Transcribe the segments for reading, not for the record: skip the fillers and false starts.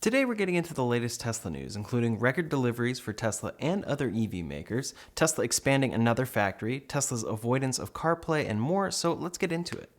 Today we're getting into the latest Tesla news, including record deliveries for Tesla and other EV makers, Tesla expanding another factory, Tesla's avoidance of CarPlay, and more, so let's get into it.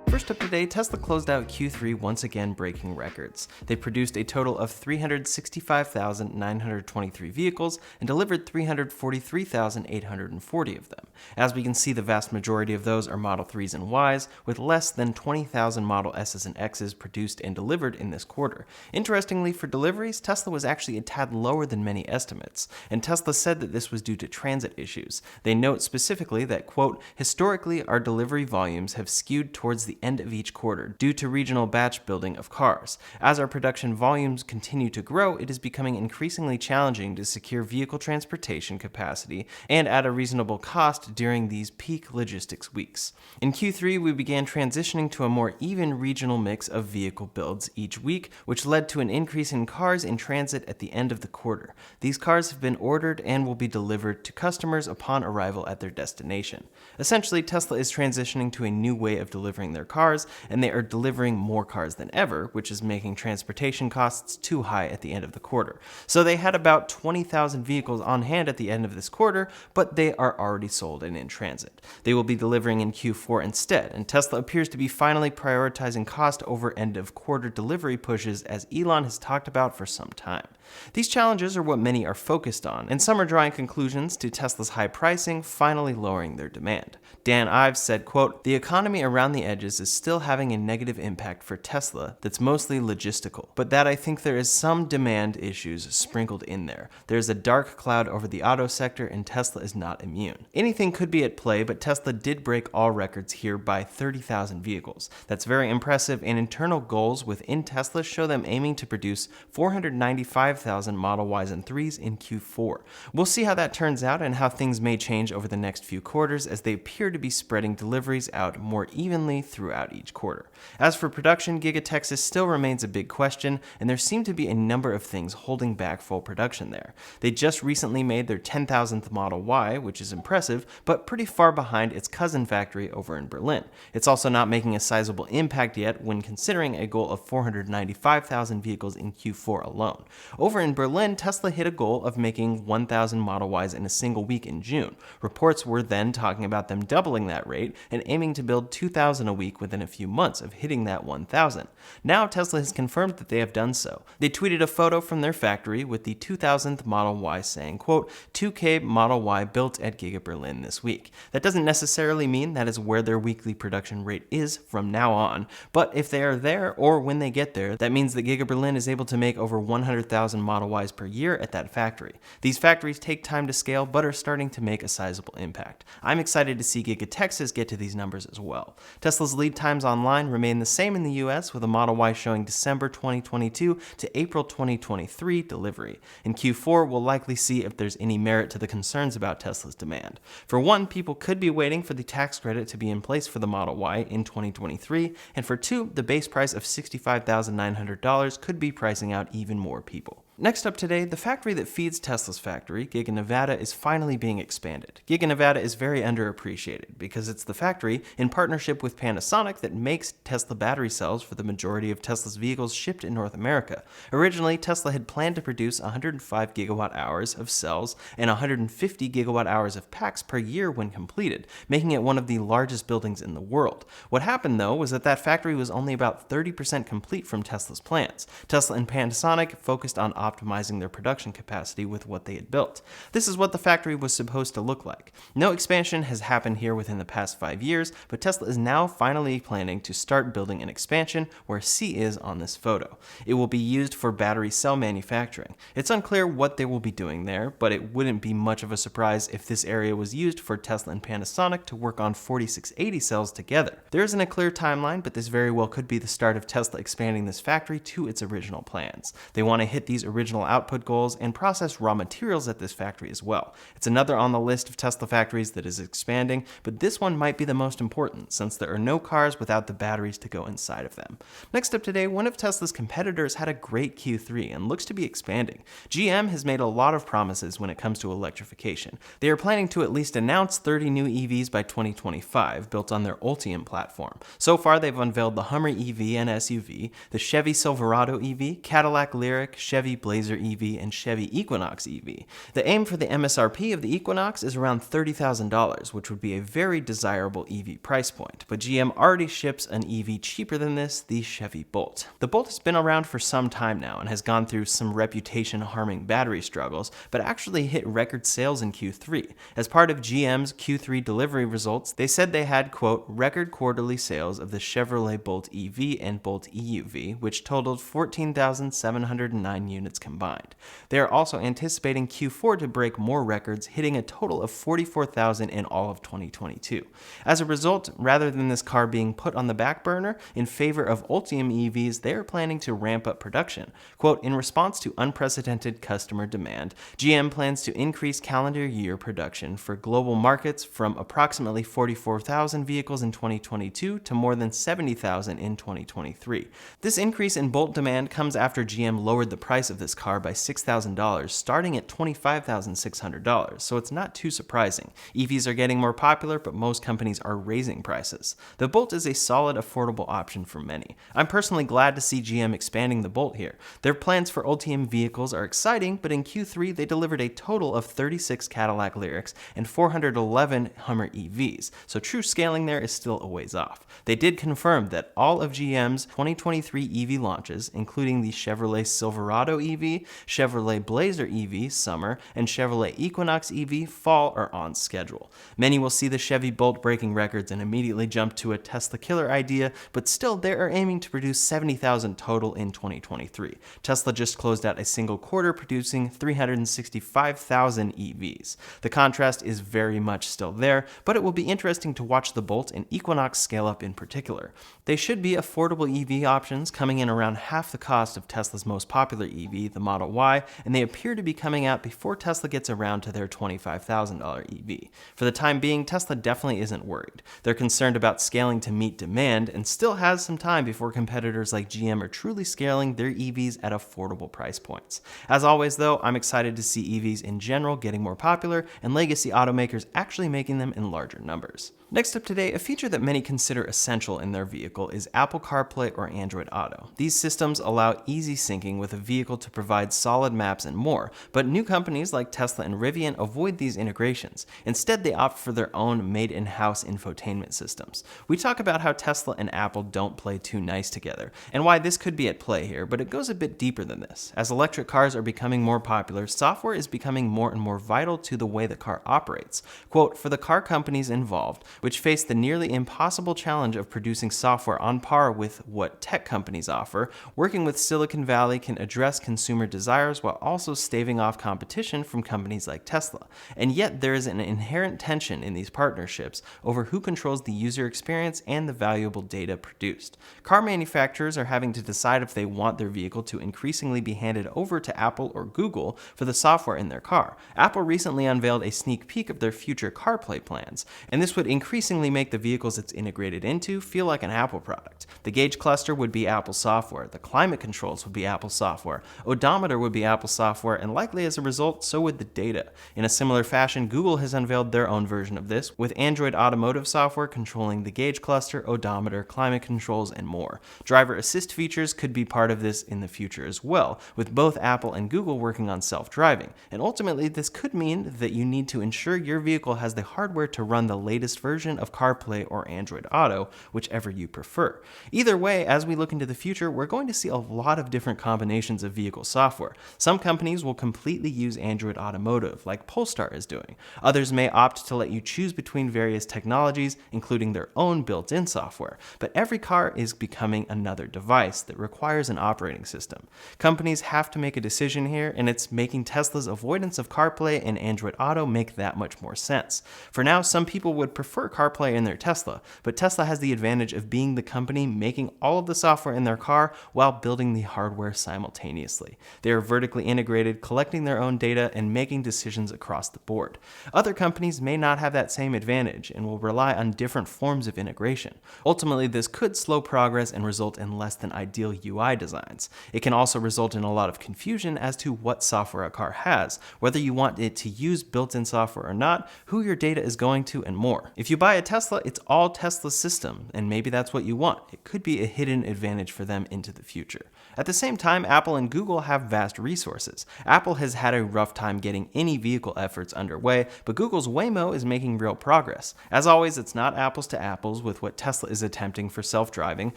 First up today, Tesla closed out Q3 once again breaking records. They produced a total of 365,923 vehicles and delivered 343,840 of them. As we can see, the vast majority of those are Model 3s and Ys, with less than 20,000 Model S's and X's produced and delivered in this quarter. Interestingly, for deliveries, Tesla was actually a tad lower than many estimates, and Tesla said that this was due to transit issues. They note specifically that, quote, historically, our delivery volumes have skewed towards the end of each quarter due to regional batch building of cars. As our production volumes continue to grow, it is becoming increasingly challenging to secure vehicle transportation capacity and at a reasonable cost during these peak logistics weeks. In Q3, we began transitioning to a more even regional mix of vehicle builds each week, which led to an increase in cars in transit at the end of the quarter. These cars have been ordered and will be delivered to customers upon arrival at their destination. Essentially, Tesla is transitioning to a new way of delivering their cars, and they are delivering more cars than ever, which is making transportation costs too high at the end of the quarter. So they had about 20,000 vehicles on hand at the end of this quarter, but they are already sold and in transit. They will be delivering in Q4 instead, and Tesla appears to be finally prioritizing cost over end of quarter delivery pushes, as Elon has talked about for some time. These challenges are what many are focused on, and some are drawing conclusions to Tesla's high pricing finally lowering their demand. Dan Ives said, quote, "The economy around the edges is still having a negative impact for Tesla that's mostly logistical, but that I think there is some demand issues sprinkled in there. There's a dark cloud over the auto sector and Tesla is not immune. Anything could be at play, but Tesla did break all records here by 30,000 vehicles. That's very impressive, and internal goals within Tesla show them aiming to produce 495,000 Model Ys and 3s in Q4. We'll see how that turns out and how things may change over the next few quarters, as they appear to be spreading deliveries out more evenly throughout each quarter. As for production, Giga Texas still remains a big question, and there seem to be a number of things holding back full production there. They just recently made their 10,000th Model Y, which is impressive, but pretty far behind its cousin factory over in Berlin. It's also not making a sizable impact yet when considering a goal of 495,000 vehicles in Q4 alone. Over in Berlin, Tesla hit a goal of making 1,000 Model Ys in a single week in June. Reports were then talking about them doubling that rate and aiming to build 2,000 a week within a few months of hitting that 1,000. Now Tesla has confirmed that they have done so. They tweeted a photo from their factory with the 2,000th Model Y saying, quote, 2K Model Y built at Giga Berlin this week. That doesn't necessarily mean that is where their weekly production rate is from now on, but if they are there or when they get there, that means that Giga Berlin is able to make over 100,000 Model Ys per year at that factory. These factories take time to scale, but are starting to make a sizable impact. I'm excited to see Giga Texas get to these numbers as well. Tesla's lead times online remain the same in the US, with a Model Y showing December 2022 to April 2023 delivery. In Q4, we'll likely see if there's any merit to the concerns about Tesla's demand. For one, people could be waiting for the tax credit to be in place for the Model Y in 2023, and for two, the base price of $65,900 could be pricing out even more people. Next up today, the factory that feeds Tesla's factory, Giga Nevada, is finally being expanded. Giga Nevada is very underappreciated because it's the factory, in partnership with Panasonic, that makes Tesla battery cells for the majority of Tesla's vehicles shipped in North America. Originally, Tesla had planned to produce 105 gigawatt hours of cells and 150 gigawatt hours of packs per year when completed, making it one of the largest buildings in the world. What happened, though, was that factory was only about 30% complete from Tesla's plans. Tesla and Panasonic focused on optimizing their production capacity with what they had built. This is what the factory was supposed to look like. No expansion has happened here within the past 5 years, but Tesla is now finally planning to start building an expansion where C is on this photo. It will be used for battery cell manufacturing. It's unclear what they will be doing there, but it wouldn't be much of a surprise if this area was used for Tesla and Panasonic to work on 4680 cells together. There isn't a clear timeline, but this very well could be the start of Tesla expanding this factory to its original plans. They want to hit these original original output goals and process raw materials at this factory as well. It's another on the list of Tesla factories that is expanding, but this one might be the most important since there are no cars without the batteries to go inside of them. Next up today, one of Tesla's competitors had a great Q3 and looks to be expanding. GM has made a lot of promises when it comes to electrification. They are planning to at least announce 30 new EVs by 2025, built on their Ultium platform. So far, they've unveiled the Hummer EV and SUV, the Chevy Silverado EV, Cadillac Lyriq, Chevy Blazer EV, and Chevy Equinox EV. The aim for the MSRP of the Equinox is around $30,000, which would be a very desirable EV price point, but GM already ships an EV cheaper than this, the Chevy Bolt. The Bolt has been around for some time now and has gone through some reputation-harming battery struggles, but actually hit record sales in Q3. As part of GM's Q3 delivery results, they said they had, quote, record quarterly sales of the Chevrolet Bolt EV and Bolt EUV, which totaled 14,709 units combined. They are also anticipating Q4 to break more records, hitting a total of 44,000 in all of 2022. As a result, rather than this car being put on the back burner in favor of Ultium EVs, they are planning to ramp up production. Quote, in response to unprecedented customer demand, GM plans to increase calendar year production for global markets from approximately 44,000 vehicles in 2022 to more than 70,000 in 2023. This increase in Bolt demand comes after GM lowered the price of this car by $6,000, starting at $25,600, so it's not too surprising. EVs are getting more popular, but most companies are raising prices. The Bolt is a solid, affordable option for many. I'm personally glad to see GM expanding the Bolt here. Their plans for Ultium vehicles are exciting, but in Q3 they delivered a total of 36 Cadillac Lyriqs and 411 Hummer EVs, so true scaling there is still a ways off. They did confirm that all of GM's 2023 EV launches, including the Chevrolet Silverado EV, Chevrolet Blazer EV Summer, and Chevrolet Equinox EV Fall, are on schedule. Many will see the Chevy Bolt breaking records and immediately jump to a Tesla killer idea, but still they are aiming to produce 70,000 total in 2023. Tesla just closed out a single quarter producing 365,000 EVs. The contrast is very much still there, but it will be interesting to watch the Bolt and Equinox scale up in particular. They should be affordable EV options, coming in around half the cost of Tesla's most popular EV, the Model Y, and they appear to be coming out before Tesla gets around to their $25,000 EV. For the time being, Tesla definitely isn't worried. They're concerned about scaling to meet demand and still has some time before competitors like GM are truly scaling their EVs at affordable price points. As always though, I'm excited to see EVs in general getting more popular and legacy automakers actually making them in larger numbers. Next up today, a feature that many consider essential in their vehicle is Apple CarPlay or Android Auto. These systems allow easy syncing with a vehicle to provide solid maps and more, but new companies like Tesla and Rivian avoid these integrations. Instead, they opt for their own made-in-house infotainment systems. We talk about how Tesla and Apple don't play too nice together, and why this could be at play here, but it goes a bit deeper than this. As electric cars are becoming more popular, software is becoming more and more vital to the way the car operates. Quote, for the car companies involved, which face the nearly impossible challenge of producing software on par with what tech companies offer, working with Silicon Valley can address consumer desires while also staving off competition from companies like Tesla. And yet there is an inherent tension in these partnerships over who controls the user experience and the valuable data produced. Car manufacturers are having to decide if they want their vehicle to increasingly be handed over to Apple or Google for the software in their car. Apple recently unveiled a sneak peek of their future CarPlay plans, and this would increasingly make the vehicles it's integrated into feel like an Apple product. The gauge cluster would be Apple software, the climate controls would be Apple software, odometer would be Apple software, and likely as a result, so would the data. In a similar fashion, Google has unveiled their own version of this, with Android automotive software controlling the gauge cluster, odometer, climate controls, and more. Driver assist features could be part of this in the future as well, with both Apple and Google working on self-driving. And ultimately, this could mean that you need to ensure your vehicle has the hardware to run the latest version of CarPlay or Android Auto, whichever you prefer. Either way, as we look into the future, we're going to see a lot of different combinations of vehicle software. Some companies will completely use Android Automotive, like Polestar is doing. Others may opt to let you choose between various technologies, including their own built-in software. But every car is becoming another device that requires an operating system. Companies have to make a decision here, and it's making Tesla's avoidance of CarPlay and Android Auto make that much more sense. For now, some people would prefer CarPlay in their Tesla, but Tesla has the advantage of being the company making all of the software in their car while building the hardware simultaneously. They are vertically integrated, collecting their own data and making decisions across the board. Other companies may not have that same advantage and will rely on different forms of integration. Ultimately, this could slow progress and result in less than ideal UI designs. It can also result in a lot of confusion as to what software a car has, whether you want it to use built-in software or not, who your data is going to, and more. If you buy a Tesla, it's all Tesla's system, and maybe that's what you want. It could be a hidden advantage for them into the future. At the same time, Apple and Google have vast resources. Apple has had a rough time getting any vehicle efforts underway, but Google's Waymo is making real progress. As always, it's not apples to apples with what Tesla is attempting for self-driving,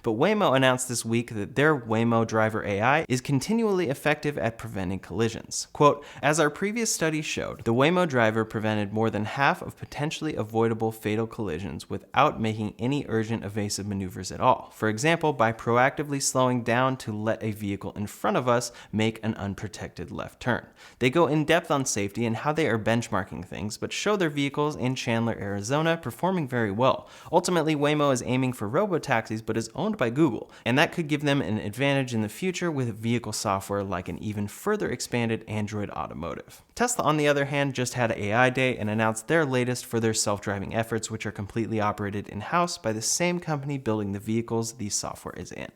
but Waymo announced this week that their Waymo Driver AI is continually effective at preventing collisions. Quote, as our previous study showed, the Waymo Driver prevented more than half of potentially avoidable fatal collisions without making any urgent evasive maneuvers at all. For example, by proactively slowing down to let a vehicle in front of us make an unprotected left turn. They go in depth on safety and how they are benchmarking things, but show their vehicles in Chandler, Arizona performing very well. Ultimately, Waymo is aiming for robotaxis but is owned by Google, and that could give them an advantage in the future with vehicle software like an even further expanded Android Automotive. Tesla, on the other hand, just had AI Day and announced their latest for their self-driving efforts, which are completely operated in-house by the same company building the vehicles the software is in.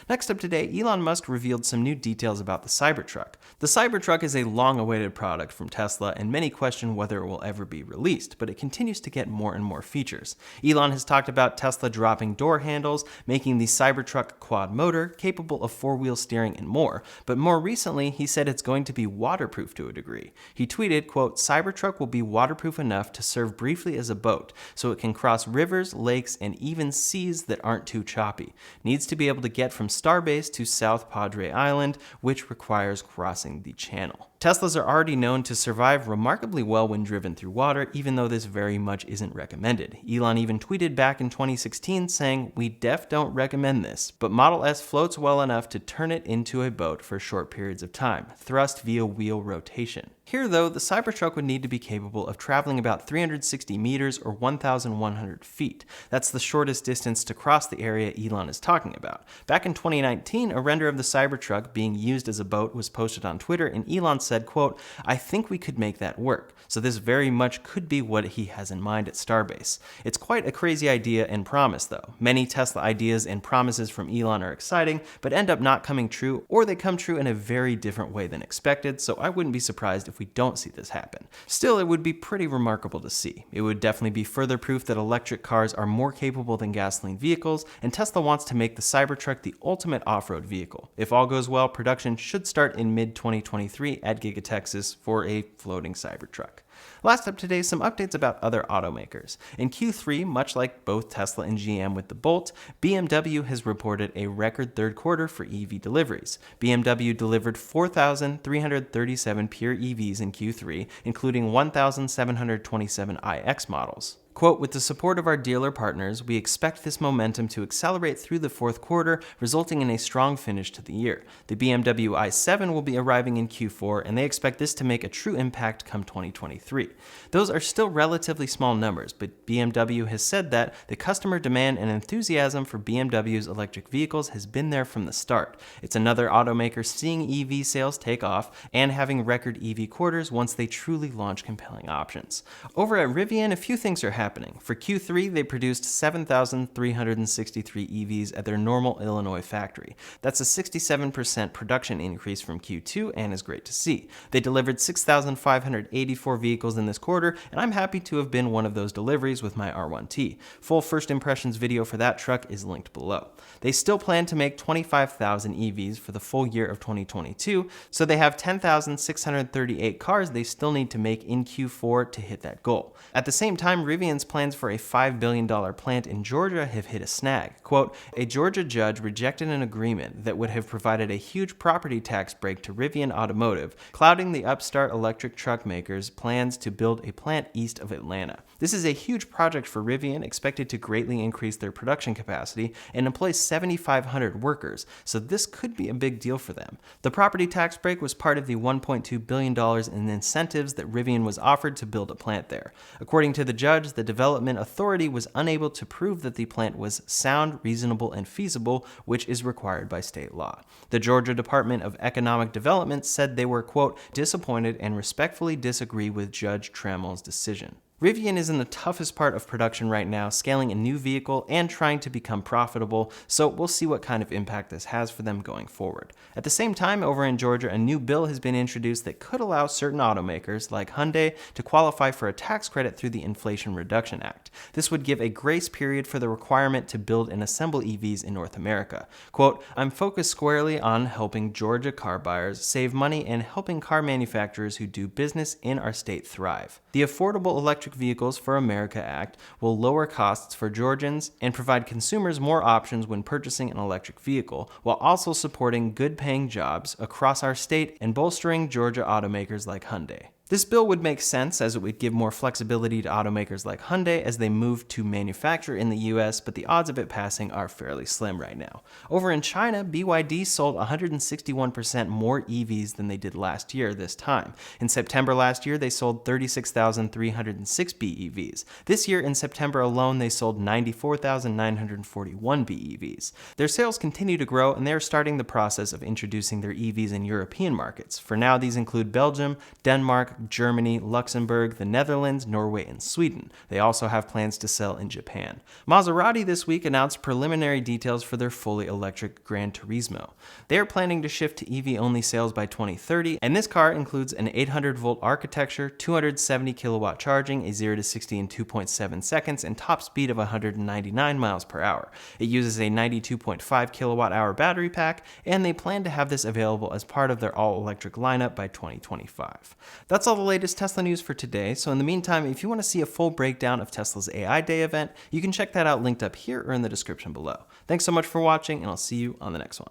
Next up today, Elon Musk revealed some new details about the Cybertruck. The Cybertruck is a long-awaited product from Tesla, and many question whether it will ever be released, but it continues to get more and more features. Elon has talked about Tesla dropping door handles, making the Cybertruck quad motor, capable of four-wheel steering, and more, but more recently, he said it's going to be waterproof to a degree. He tweeted, quote, Cybertruck will be waterproof enough to serve briefly as a boat, so it can cross rivers, lakes, and even seas that aren't too choppy. Needs to be able to get from Starbase to South Padre Island, which requires crossing the channel. Teslas are already known to survive remarkably well when driven through water, even though this very much isn't recommended. Elon even tweeted back in 2016 saying, we don't recommend this, but Model S floats well enough to turn it into a boat for short periods of time, thrust via wheel rotation. Here, though, the Cybertruck would need to be capable of traveling about 360 meters or 1,100 feet. That's the shortest distance to cross the area Elon is talking about. Back in 2019, a render of the Cybertruck being used as a boat was posted on Twitter, and Elon said, quote, I think we could make that work. So this very much could be what he has in mind at Starbase. It's quite a crazy idea and promise, though. Many Tesla ideas and promises from Elon are exciting, but end up not coming true, or they come true in a very different way than expected, so I wouldn't be surprised if we don't see this happen. Still, it would be pretty remarkable to see. It would definitely be further proof that electric cars are more capable than gasoline vehicles, and Tesla wants to make the Cybertruck the ultimate off-road vehicle. If all goes well, production should start in mid-2023 at Giga, Texas for a floating Cybertruck. Last up today, some updates about other automakers. In Q3, much like both Tesla and GM with the Bolt, BMW has reported a record third quarter for EV deliveries. BMW delivered 4,337 pure EVs in Q3, including 1,727 iX models. Quote, with the support of our dealer partners, we expect this momentum to accelerate through the fourth quarter, resulting in a strong finish to the year. The BMW i7 will be arriving in Q4, and they expect this to make a true impact come 2023. Those are still relatively small numbers, but BMW has said that the customer demand and enthusiasm for BMW's electric vehicles has been there from the start. It's another automaker seeing EV sales take off and having record EV quarters once they truly launch compelling options. Over at Rivian, a few things are happening. For Q3, they produced 7,363 EVs at their Normal, Illinois factory. That's a 67% production increase from Q2 and is great to see. They delivered 6,584 vehicles in this quarter, and I'm happy to have been one of those deliveries with my R1T. Full first impressions video for that truck is linked below. They still plan to make 25,000 EVs for the full year of 2022, so they have 10,638 cars they still need to make in Q4 to hit that goal. At the same time, Rivian's plans for a $5 billion plant in Georgia have hit a snag. Quote, a Georgia judge rejected an agreement that would have provided a huge property tax break to Rivian Automotive, clouding the upstart electric truck maker's plans to build a plant east of Atlanta. This is a huge project for Rivian, expected to greatly increase their production capacity and employ 7,500 workers, so this could be a big deal for them. The property tax break was part of the $1.2 billion in incentives that Rivian was offered to build a plant there. According to the judge, the development authority was unable to prove that the plant was sound, reasonable, and feasible, which is required by state law. The Georgia Department of Economic Development said they were, quote, disappointed and respectfully disagree with Judge Trammell's decision. Rivian is in the toughest part of production right now, scaling a new vehicle and trying to become profitable, so we'll see what kind of impact this has for them going forward. At the same time, over in Georgia, a new bill has been introduced that could allow certain automakers, like Hyundai, to qualify for a tax credit through the Inflation Reduction Act. This would give a grace period for the requirement to build and assemble EVs in North America. Quote, I'm focused squarely on helping Georgia car buyers save money and helping car manufacturers who do business in our state thrive. The Affordable Electric Vehicles for America Act will lower costs for Georgians and provide consumers more options when purchasing an electric vehicle, while also supporting good-paying jobs across our state and bolstering Georgia automakers like Hyundai. This bill would make sense as it would give more flexibility to automakers like Hyundai as they move to manufacture in the US, but the odds of it passing are fairly slim right now. Over in China, BYD sold 161% more EVs than they did last year this time. In September last year, they sold 36,306 BEVs. This year, in September alone, they sold 94,941 BEVs. Their sales continue to grow, and they are starting the process of introducing their EVs in European markets. For now, these include Belgium, Denmark, Germany, Luxembourg, the Netherlands, Norway, and Sweden. They also have plans to sell in Japan. Maserati this week announced preliminary details for their fully electric Gran Turismo. They are planning to shift to EV-only sales by 2030, and this car includes an 800-volt architecture, 270 kilowatt charging, a 0 to 60 in 2.7 seconds, and top speed of 199 miles per hour. It uses a 92.5 kilowatt hour battery pack, and they plan to have this available as part of their all-electric lineup by 2025. That's all the latest Tesla news for today, so in the meantime, if you want to see a full breakdown of Tesla's AI Day event, you can check that out linked up here or in the description below. Thanks so much for watching, and I'll see you on the next one.